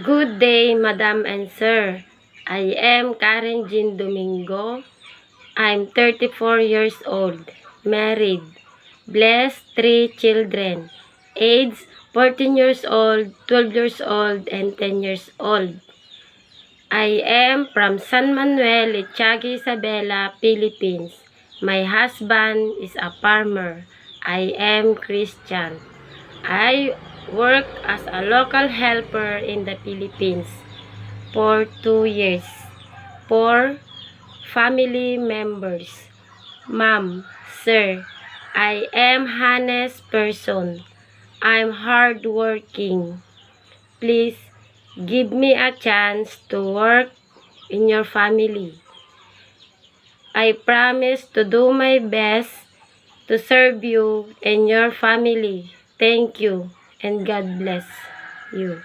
Good day, Madam and Sir. I am Karen Jean Domingo. I'm 34 years old, married, blessed 3 children, age 14 years old, 12 years old, and 10 years old. I am from San Manuel, Itiagi, Isabela, Philippines. My husband is a farmer. I am Christian. I work as a local helper in the Philippines for 2 years. For family members, Ma'am, Sir, I am honest person. I'm hardworking. Please give me a chance to work in your family. I promise to do my best to serve you and your family. Thank you and God bless you.